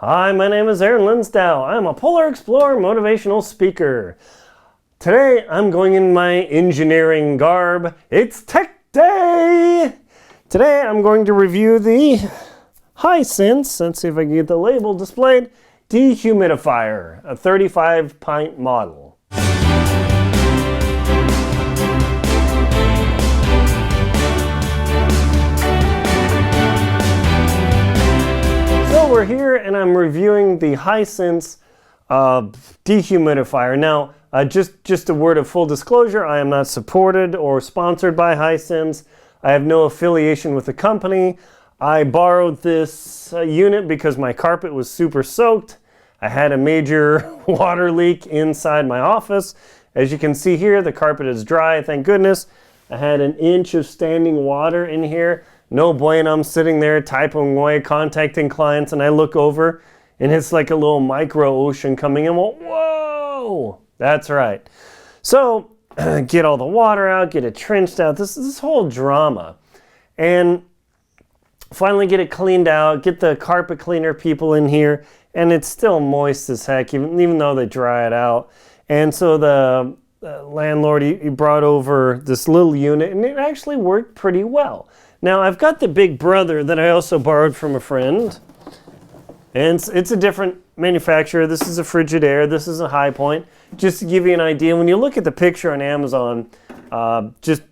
Hi, my name is Aaron Linsdau. I'm a Polar Explorer motivational speaker. Today, I'm going in my engineering garb. It's Tech Day! Today, I'm going to review the Hisense, let's see if I can get the label displayed, Dehumidifier, a 35-pint model. So we're here and I'm reviewing the Hisense dehumidifier. Now, just a word of full disclosure, I am not supported or sponsored by Hisense. I have no affiliation with the company. I borrowed this unit because my carpet was super soaked. I had a major water leak inside my office. As you can see here, the carpet is dry, thank goodness. I had an inch of standing water in here. No bueno, I'm sitting there typing away, contacting clients, and I look over and it's like a little micro ocean coming in. Well, whoa, that's right. So get all the water out, get it trenched out, this whole drama. And finally get it cleaned out, get the carpet cleaner people in here, and it's still moist as heck, even though they dry it out. And so the landlord, he brought over this little unit, and it actually worked pretty well. Now, I've got the big brother that I also borrowed from a friend, and it's a different manufacturer. This is a Frigidaire, this is a High Point. Just to give you an idea, when you look at the picture on Amazon, this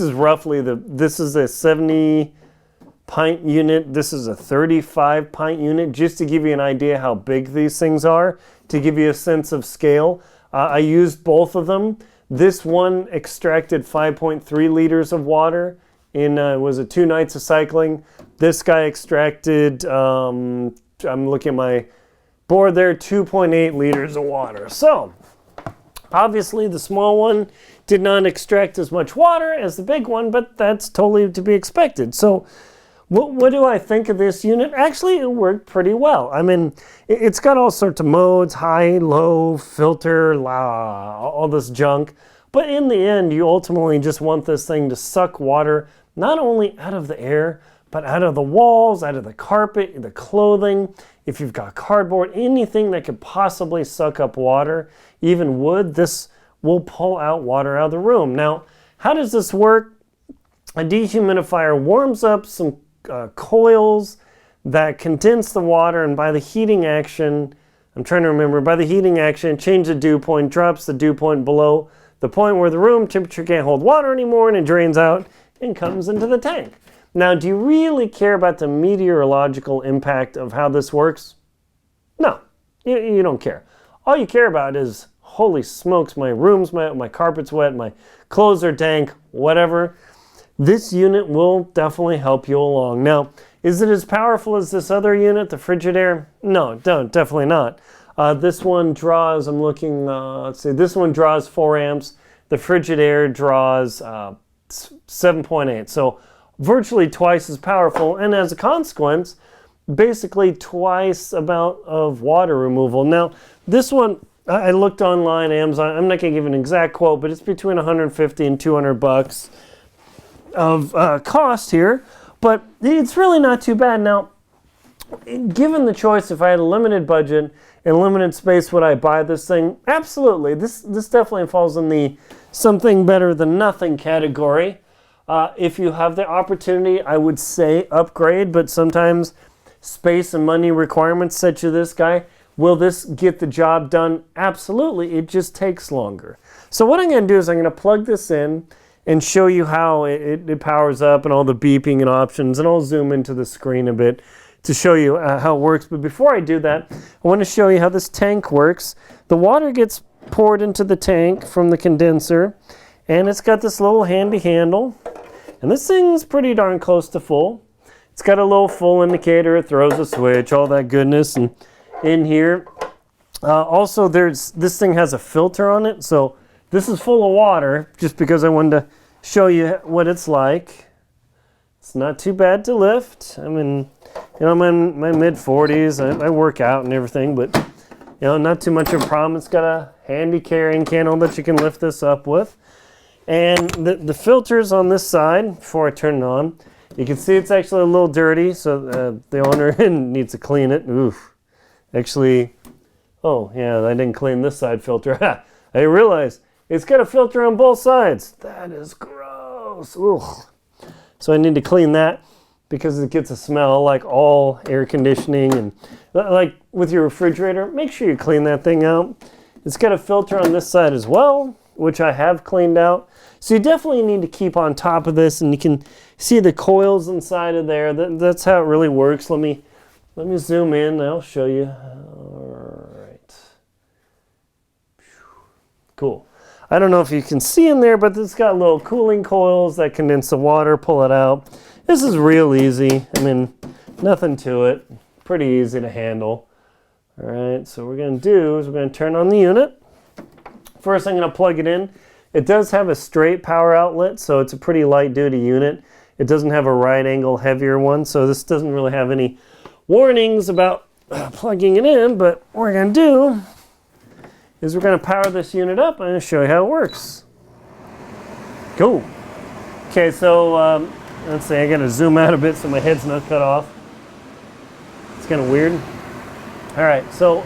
is roughly this is a 70-pint unit, this is a 35-pint unit, just to give you an idea how big these things are, to give you a sense of scale. I used both of them. This one extracted 5.3 liters of water in, was it 2 nights of cycling? This guy extracted, I'm looking at my board there, 2.8 liters of water. So, obviously the small one did not extract as much water as the big one, but that's totally to be expected. So, what do I think of this unit? Actually, it worked pretty well. I mean, it's got all sorts of modes, high, low, filter, all this junk. But in the end, you ultimately just want this thing to suck water, not only out of the air, but out of the walls, out of the carpet, the clothing. If you've got cardboard, anything that could possibly suck up water, even wood, this will pull out water out of the room. Now, how does this work? A dehumidifier warms up some coils that condense the water, and by the heating action, I'm trying to remember, by the heating action, change the dew point, drops the dew point below the point where the room temperature can't hold water anymore, and it drains out and comes into the tank. Now, do you really care about the meteorological impact of how this works? No, you don't care. All you care about is, holy smokes, my room's wet, my carpet's wet, my clothes are dank, whatever. This unit will definitely help you along. Now, is it as powerful as this other unit, the Frigidaire? No, definitely not. This one draws, I'm looking, let's see, this one draws 4 amps. The Frigidaire draws 7.8. So virtually twice as powerful, and as a consequence, basically twice amount of water removal. Now, this one, I looked online, Amazon, I'm not going to give an exact quote, but it's between 150 and 200 bucks of cost here, but it's really not too bad. Now, given the choice, if I had a limited budget and limited space, would I buy this thing? Absolutely. This definitely falls in the something better than nothing category. If you have the opportunity, I would say upgrade, but sometimes space and money requirements set you this guy. Will this get the job done? Absolutely. It just takes longer. So what I'm going to do is I'm going to plug this in and show you how it powers up and all the beeping and options, and I'll zoom into the screen a bit to show you how it works. But before I do that, I want to show you how this tank works. The water gets poured into the tank from the condenser, and it's got this little handy handle, and this thing's pretty darn close to full. It's got a little full indicator, it throws a switch, all that goodness. And in here, also this thing has a filter on it, so this is full of water, just because I wanted to show you what it's like. It's not too bad to lift. I mean, I'm in my mid-40s. I work out and everything, but not too much of a problem. It's got a handy carrying candle that you can lift this up with. And the filters on this side, before I turn it on, You can see it's actually a little dirty, so the owner needs to clean it. Oof. Actually, oh yeah, I didn't clean this side filter. I realized it's got a filter on both sides. That is gross. Ugh. So I need to clean that because it gets a smell like all air conditioning, and like with your refrigerator, make sure you clean that thing out. It's got a filter on this side as well, which I have cleaned out. So you definitely need to keep on top of this, and you can see the coils inside of there. That's how it really works. Let me zoom in and I'll show you. All right. Cool. I don't know if you can see in there, but it's got little cooling coils that condense the water, pull it out. This is real easy. I mean, nothing to it. Pretty easy to handle. All right, so what we're going to do is we're going to turn on the unit. First, I'm going to plug it in. It does have a straight power outlet, so it's a pretty light-duty unit. It doesn't have a right-angle, heavier one, so this doesn't really have any warnings about plugging it in, but what we're going to do is we're going to power this unit up. I'm going to show you how it works. Cool. Okay, so let's see, I got to zoom out a bit so my head's not cut off. It's kind of weird. All right, so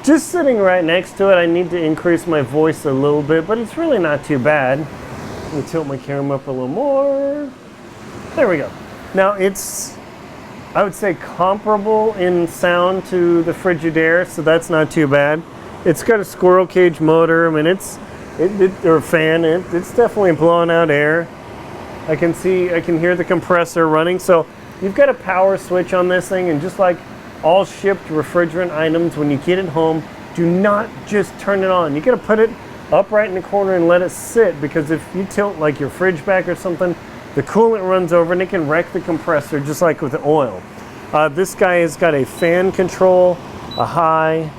just sitting right next to it, I need to increase my voice a little bit, but it's really not too bad. Let me tilt my camera up a little more. There we go. Now it's, I would say, comparable in sound to the Frigidaire, so that's not too bad. It's got a squirrel cage motor. I mean, or a fan. It's definitely blowing out air. I can hear the compressor running. So you've got a power switch on this thing, and just like all shipped refrigerant items, when you get it home, do not just turn it on. You got to put it up right in the corner and let it sit, because if you tilt like your fridge back or something, the coolant runs over and it can wreck the compressor, just like with the oil. This guy has got a fan control, a high,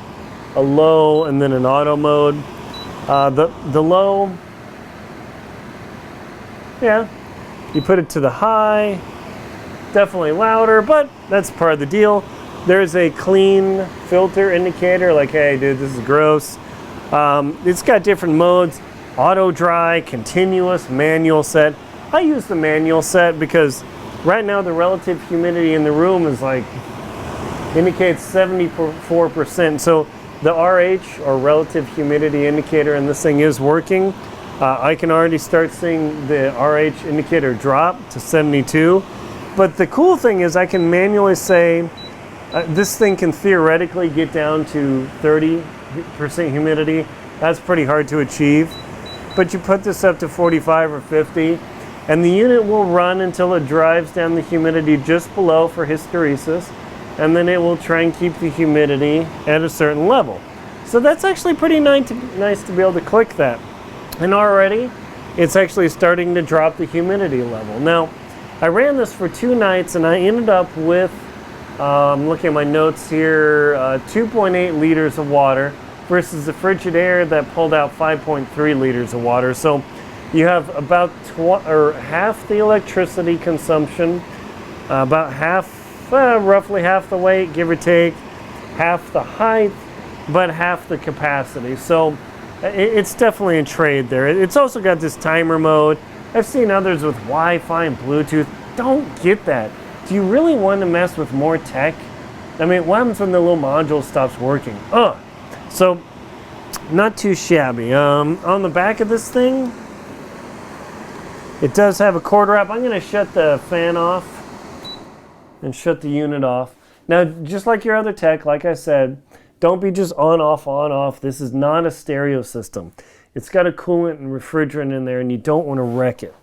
a low, and then an auto mode. The low, yeah, you put it to the high, definitely louder, but that's part of the deal. There's a clean filter indicator, like, hey dude, this is gross. It's got different modes: auto dry, continuous, manual set. I use the manual set because right now the relative humidity in the room is like, indicates 74%. So the RH, or relative humidity indicator, in this thing is working. I can already start seeing the RH indicator drop to 72. But the cool thing is I can manually say, this thing can theoretically get down to 30% humidity. That's pretty hard to achieve. But you put this up to 45 or 50, and the unit will run until it drives down the humidity just below for hysteresis, and then it will try and keep the humidity at a certain level. So that's actually pretty nice to be able to click that. And already, it's actually starting to drop the humidity level. Now, I ran this for 2 nights, and I ended up with, I'm looking at my notes here, 2.8 liters of water versus the Frigidaire that pulled out 5.3 liters of water. So you have about half the electricity consumption, about half, roughly half the weight, give or take, half the height, but half the capacity. So it's definitely a trade there. It's also got this timer mode. I've seen others with Wi-Fi and Bluetooth. Don't get that. Do you really want to mess with more tech? I mean, what happens when the little module stops working? So not too shabby. On the back of this thing, it does have a cord wrap. I'm going to shut the fan off and shut the unit off. Now, just like your other tech, like I said, don't be just on, off. This is not a stereo system. It's got a coolant and refrigerant in there, and you don't want to wreck it.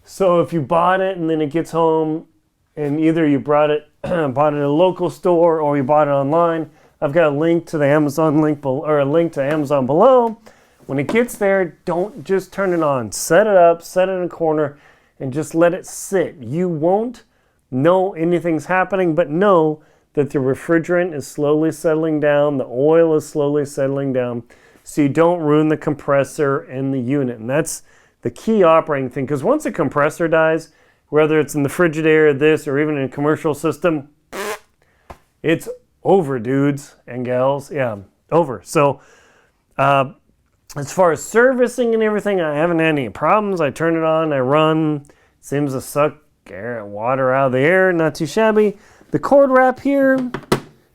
So if you bought it and then it gets home, and either you bought it at a local store or you bought it online, I've got a link to the Amazon link or a link to Amazon below. When it gets there, don't just turn it on. Set it up, set it in a corner, and just let it sit. You won't know anything's happening, but know that the refrigerant is slowly settling down, the oil is slowly settling down, so you don't ruin the compressor and the unit. And that's the key operating thing, because once a compressor dies, whether it's in the Frigidaire, this, or even in a commercial system, it's over, dudes and gals. Yeah, over. So as far as servicing and everything, I haven't had any problems. I turn it on, I run. Seems to suck Get water out of the air, not too shabby. The cord wrap here,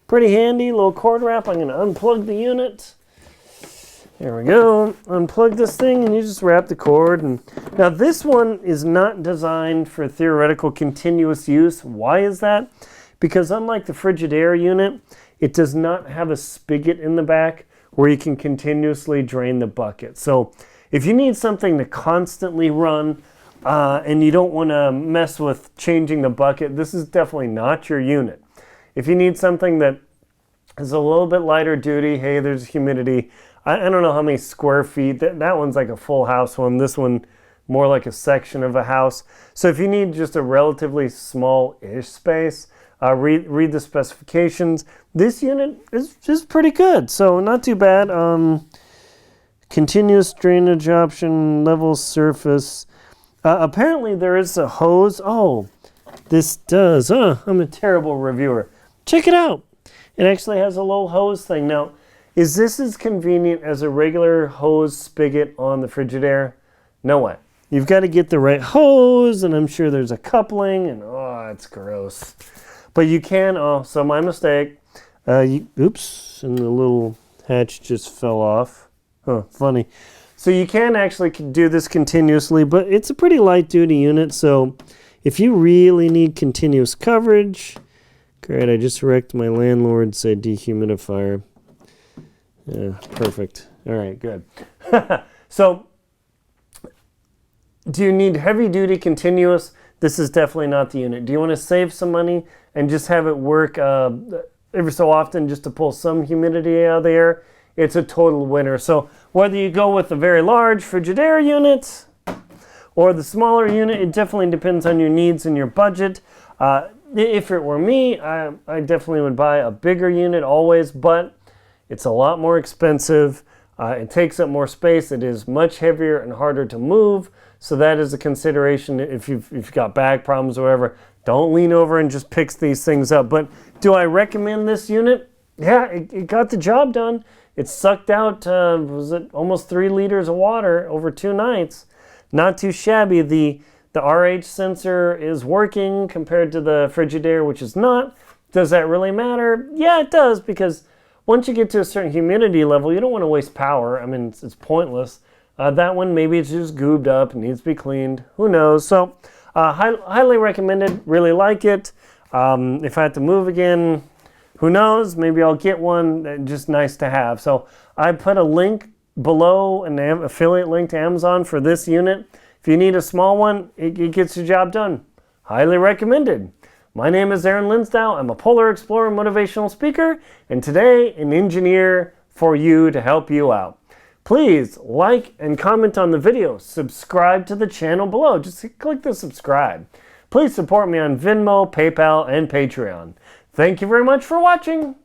pretty handy, little cord wrap. I'm going to unplug the unit. There we go. Unplug this thing and you just wrap the cord. And now this one is not designed for theoretical continuous use. Why is that? Because unlike the Frigidaire unit, it does not have a spigot in the back where you can continuously drain the bucket. So if you need something to constantly run and you don't want to mess with changing the bucket, this is definitely not your unit. If you need something that is a little bit lighter duty, hey, there's humidity. I don't know how many square feet. That one's like a full house one. This one more like a section of a house. So if you need just a relatively small-ish space, read the specifications. This unit is just pretty good, so not too bad. Continuous drainage option, level surface. Apparently there is a hose. Oh, this does. I'm a terrible reviewer. Check it out. It actually has a little hose thing. Now, is this as convenient as a regular hose spigot on the Frigidaire? No way. You've got to get the right hose, and I'm sure there's a coupling, and oh, it's gross. But you can, so my mistake. Oops, and the little hatch just fell off. Huh, funny. So you can actually do this continuously, but it's a pretty light duty unit, so if you really need continuous coverage, great, I just wrecked my landlord's dehumidifier. Yeah, perfect. All right, good. So, do you need heavy duty continuous? This is definitely not the unit. Do you want to save some money and just have it work every so often just to pull some humidity out of the air? It's a total winner. So whether you go with the very large Frigidaire unit or the smaller unit, it definitely depends on your needs and your budget. If it were me, I definitely would buy a bigger unit always, but it's a lot more expensive. It takes up more space. It is much heavier and harder to move. So that is a consideration if you've got back problems or whatever. Don't lean over and just pick these things up. But do I recommend this unit? Yeah, it got the job done. It sucked out, was it almost 3 liters of water over 2 nights. Not too shabby. The RH sensor is working compared to the Frigidaire, which is not. Does that really matter? Yeah, it does, because once you get to a certain humidity level, you don't want to waste power. I mean, it's pointless. That one, maybe it's just goobed up and needs to be cleaned. Who knows? So, highly recommended. Really like it. If I had to move again, who knows? Maybe I'll get one. Just nice to have. So, I put a link below, an affiliate link to Amazon for this unit. If you need a small one, it gets the job done. Highly recommended. My name is Aaron Linsdau. I'm a Polar Explorer motivational speaker, and today an engineer for you to help you out. Please like and comment on the video. Subscribe to the channel below. Just click the subscribe. Please support me on Venmo, PayPal, and Patreon. Thank you very much for watching.